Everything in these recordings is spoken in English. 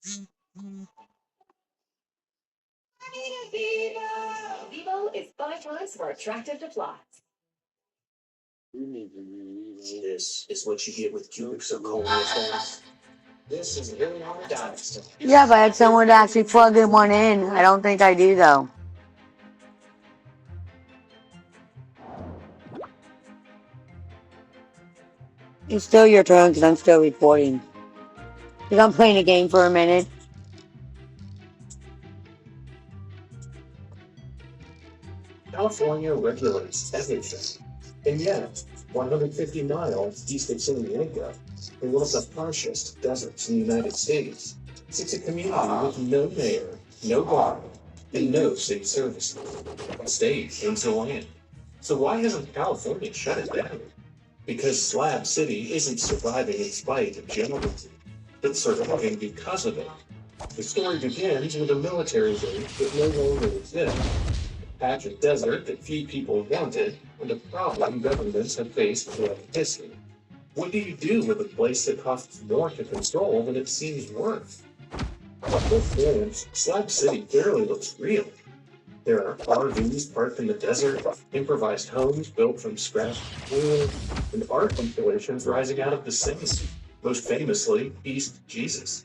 Vivo is 5 times more attractive to fly. This is what you get with cubic zirconia things. This is really on a dynasty. Yeah, if I had someone to actually plug in one in, I don't think I do though. It's still your turn because I'm still recording. Because I'm playing a game for a minute. California regulates everything. And yet, 150 miles east of San Diego, in one of the harshest deserts in the United States, sits a community with no mayor, no government, and no city services. The state owns the land. So why hasn't California shut it down? Because Slab City isn't surviving in spite of generals. It's surviving because of it. The story begins with a military base that no longer exists, a patch of desert that few people wanted, and a problem governments have faced throughout history. What do you do with a place that costs more to control than it seems worth? At this glance, Slab City barely looks real. There are RVs parked in the desert, improvised homes built from scratch wood, and art installations rising out of the same. Most famously, East Jesus,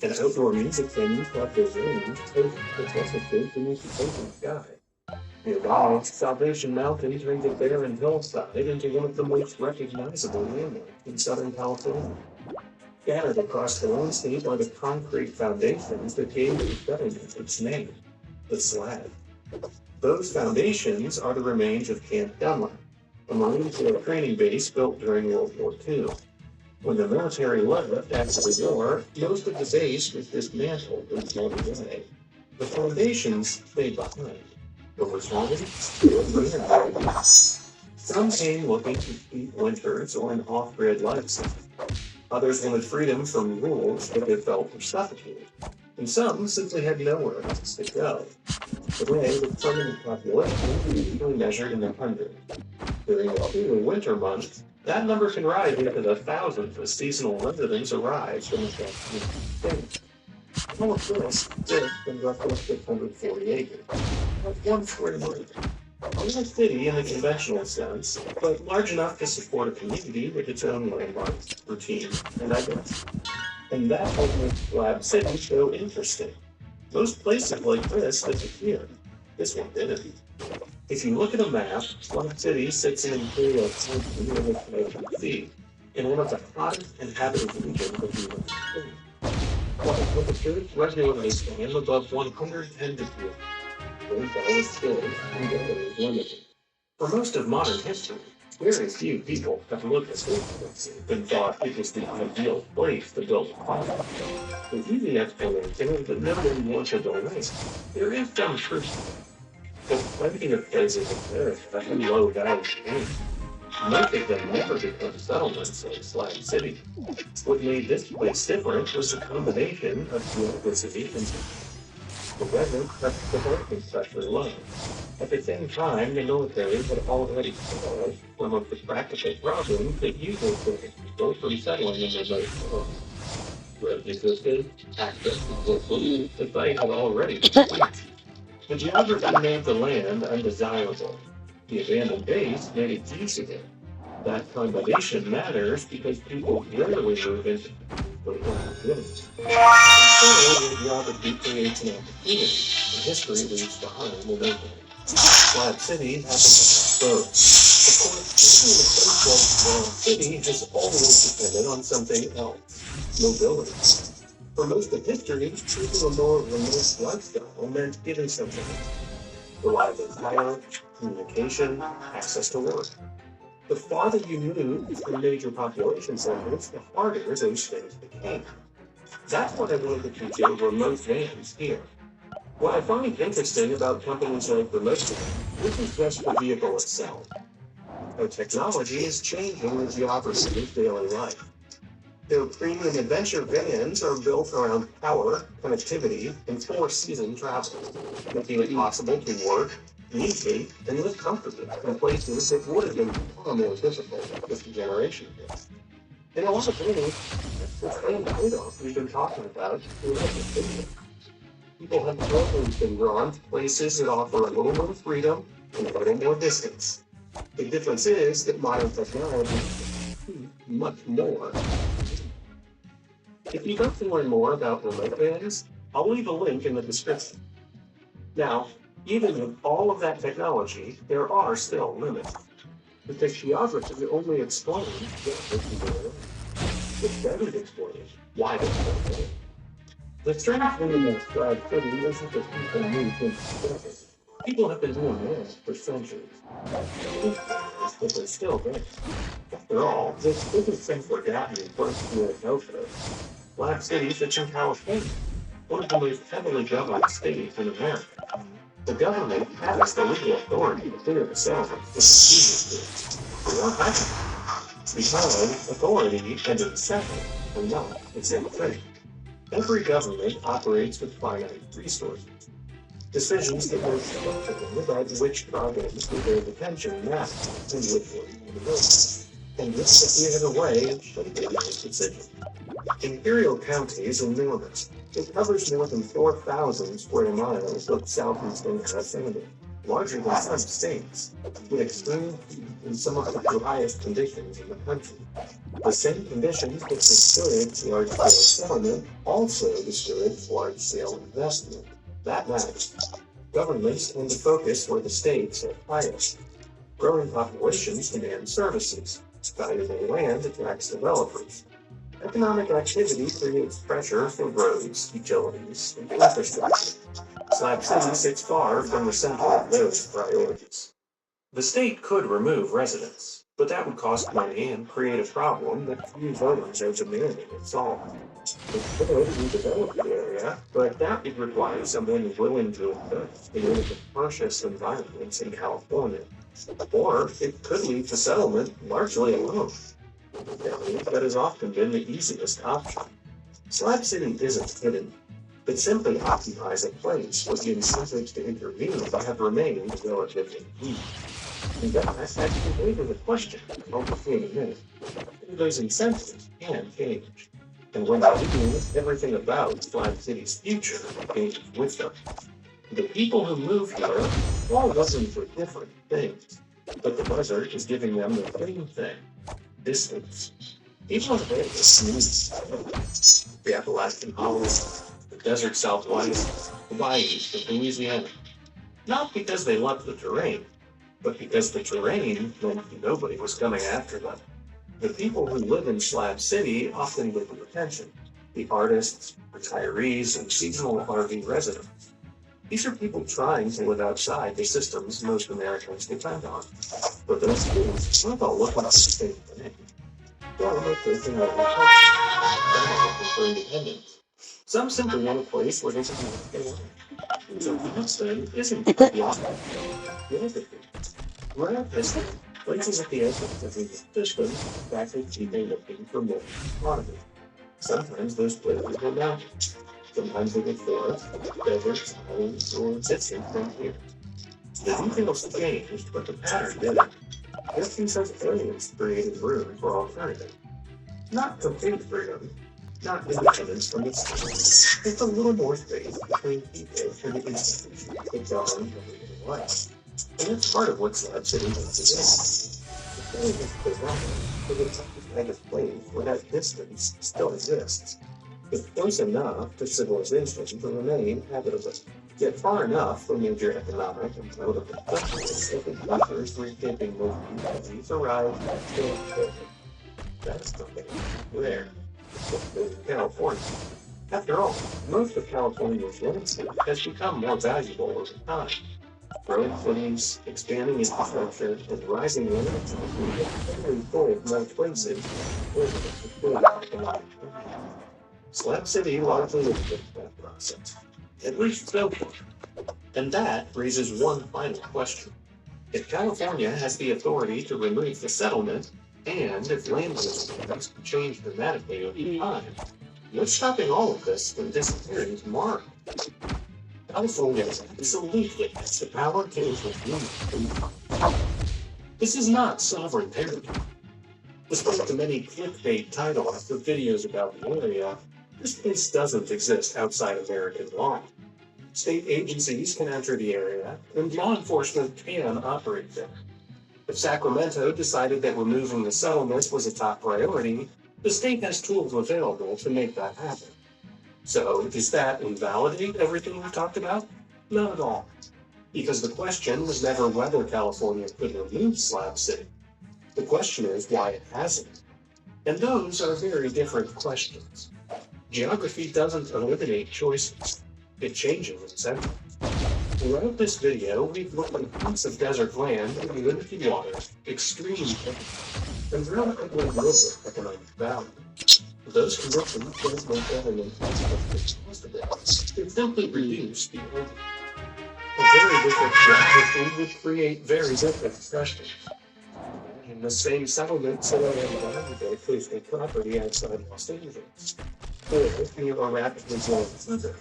an outdoor music venue called the Rooms, successful food beneath the open sky. Nearby, Salvation Mountain turns a barren hillside into one of the most recognizable landmarks in Southern California. Scattered across the landscape are the concrete foundations that gave the settlement its name, the Slab. Those foundations are the remains of Camp Dunlap, a Marine Corps training base built during World War II. When the military left after the war, most of the base was dismantled and thrown away. The foundations stayed behind. Over time, they were some came looking to keep winters or an off-grid lifestyle. Others wanted freedom from rules that they felt were suffocating. And some simply had nowhere else to go. Today, the permanent population is usually measured in the hundreds. During the cooler winter months, that number can rise into the thousands as seasonal residents arrive from the state. All of this sits in roughly 640 acres. That's 1 square mile. Not a city in the conventional sense, but large enough to support a community with its own landmarks, routines, and identity. And that what makes Slab City so interesting. Most places like this disappear. This one didn't. If you look at a map, Slab City sits in Imperial County in the sea, in one of the hottest inhabited regions of the United States. With the truth regularly stand above 110 degrees, rainfall is still and weather is limited. For most of modern history, very few people have looked at this and thought it was the ideal place to build a farm. The easy explanation is that nobody wanted to race. There is some truth. There's plenty of places in America that have low value communities. Most of them never become settlements like Slab City. What made this place different was the combination of geography and the weather kept the working pressure low. At the same time, the military had already solved some of the practical problems that usually prevent people from settling in remote areas. Roads existed, access to food, the site had already been cleared. The geography made the land undesirable. The abandoned base made it usable. That combination matters because people rarely move into the opportunities. Instead, geography creates an opportunity, and history leaves behind an opening. Slab City happens to have both. Of course, living in a place like Slab City has always depended on something else, mobility. For most of history, choosing a more remote lifestyle meant getting something else. Reliable power, communication, access to work. The farther you moved from major population centers, the harder those things became. That's what I wanted to teach you remote vans here. What I find interesting about companies like Remote Van, this is just the vehicle itself. How technology is changing the geography of daily life. Their premium adventure vans are built around power, connectivity, and four-season travel, making it possible to work, communicate, and live comfortably in places that would have been far more difficult just a generation ago. In a lot of ways, The same trade-off we've been talking about throughout this video. People have always been drawn to places that offer a little more freedom and a little more distance. The difference is that modern technology is much more. If you'd like to learn more about remote bans, I'll leave a link in the description. Now, even with all of that technology, there are still limits. Because geography only explains what we can do. It doesn't explain why they don't do it. The strength in the described city isn't that people move into together. People have been doing this for centuries. But they're still there. After all, this isn't some forgotten first world no-show. Black City sits in California, one of the most heavily governed states in America. The government has the legal authority to clear the settlement with the because authority and incentive are not the same thing. Every government operates with finite resources. Decisions that make sense about which problems deserve attention matter and which ones don't. And this is a way of shaping those decisions. Imperial County is enormous. It covers more than 4,000 square miles of southeastern California, larger than some states, with extreme heat and some of the driest conditions in the country. The same conditions that discourage large-scale settlement also discourage large-scale investment. That matters. Governments tend to focus where the stakes are highest. Growing populations demand services. Valuable land attracts developers. Economic activity creates pressure for roads, utilities, and infrastructure. Slab City sits far from the center of those priorities. The state could remove residents, but that would cost money and create a problem that few voters are demanding it solve. It could redevelop the area, but that would require someone willing to invest in one of the harshest environments in California. Or it could leave the settlement largely alone. That has often been the easiest option. Slab City isn't hidden. It simply occupies a place where the incentives to intervene have remained relatively weak. And that actually raises a question I'll get to in a minute. Those incentives can change. And when they do, everything about Slab City's future changes with them. The people who move here all looking for different things, but the desert is giving them the same thing. Distance. People have made this the Appalachian Hollows, the desert southwest, the bayous of Louisiana. Not because they loved the terrain, but because the terrain meant nobody was coming after them. The people who live in Slab City often get the attention. The artists, retirees, and seasonal RV residents. These are people trying to live outside the systems most Americans depend on. But those things aren't all looking for the same thing. They're all taking over for independence. Some simply want a place where they can have what they want. So Boston isn't the opposite. Throughout history, places at the edge of the system attracted people looking for more autonomy. Sometimes those places were mountains. Sometimes they were forests, deserts, islands, or distant frontiers. The details changed, but the pattern didn't. Just because aliens created room for alternative. Not complete freedom, not independence from its just a little more space between people and the institutions that govern everyday life. And that's part of what Slab City is today. The feeling is bizarre, but it's a kind of place where that distance still exists. It's close enough to civilization to remain habitable, yet far enough from major economic and political pressures that the pressures reshaping most communities arrive at That's something rare, especially in California. After all, most of California's landscape has become more valuable over time. Growing cities, expanding infrastructure, and rising limits have employed more places where the Slab City largely eliminated that process, at least so far. And that raises one final question. If California has the authority to remove the settlement, and if land use change dramatically over time, what's stopping all of this from disappearing tomorrow? California absolutely has the power to intervene. This is not sovereign territory. Despite the many clickbait titles of videos about the area, this place doesn't exist outside American law. State agencies can enter the area, and law enforcement can operate there. If Sacramento decided that removing the settlement was a top priority, the state has tools available to make that happen. So, does that invalidate everything we've talked about? Not at all. Because the question was never whether California could remove Slab City. The question is why it hasn't. And those are very different questions. Geography doesn't eliminate choices. It changes incentives. Throughout this video, we've looked at piece of desert land with limited water, extreme temperature, and relatively little economic value. Those conditions don't make government possible. They simply reduce the urban. A very different geography would create very different questions. In the same settlement setting on valuable coastal property outside Los Angeles, or near a rapidly growing center,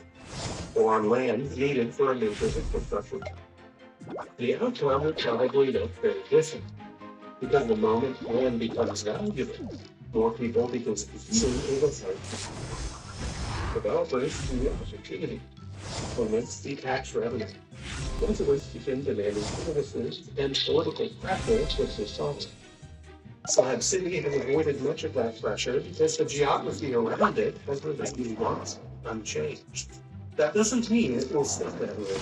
or on land needed for a major infrastructure. The outcome would probably look very different, because the moment land becomes valuable, more people begin competing in the fight. Developers see the opportunity, limits the tax revenue. Residents begin demanding services and political pressure which is solid. Slab City has avoided much of that pressure because the geography around it has remained once unchanged. That doesn't mean it will stay that way.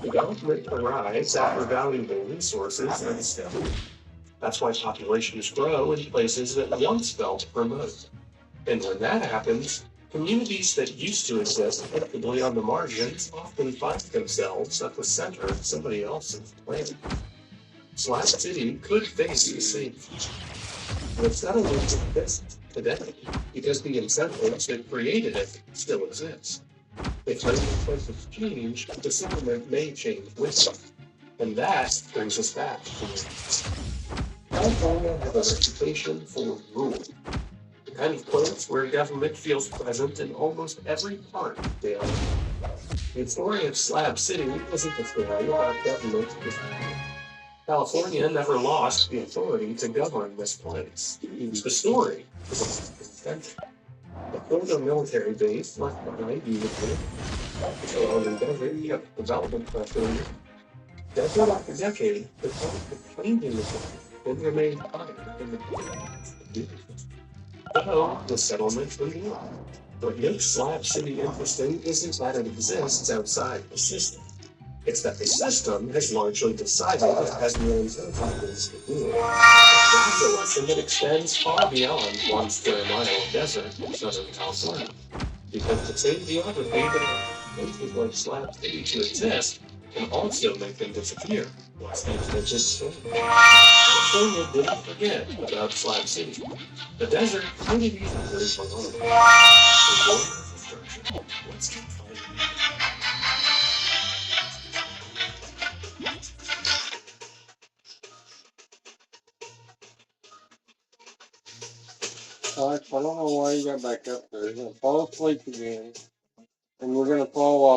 Development arrives after valuable resources are discovered. That's why populations grow in places that once felt remote. And when that happens, communities that used to exist comfortably on the margins often find themselves at the center of somebody else's plan. Slab City could face the same future. The settlement exists today because the incentives that created it still exist. If circumstances change, the settlement may change with them. And that brings us back to California has a reputation for rule. The kind of place where government feels present in almost every part of daily life. The story of Slab City isn't a story about government. California never lost the authority to govern this place. The story is about consent. The Florida military base left behind Unicorn, the surrounding desert kept development pressure. Decade after decade, the cost of changing the city would remain higher than the cost of doing it. So, the settlement ended. What makes Slab City interesting isn't that it exists outside the system. It's that the system has largely decided it has no incentives to do it. That's a lesson that extends far beyond 1 square mile of desert in Southern California. Because the same geography that makes places like Slab City to exist can also make them disappear once the extensions fail. California didn't forget about Slab City. The desert couldn't easily live alone. The war infrastructure. Let's keep fighting. Alex, I don't know why you got back up there. You're gonna fall asleep again, and we're gonna fall off.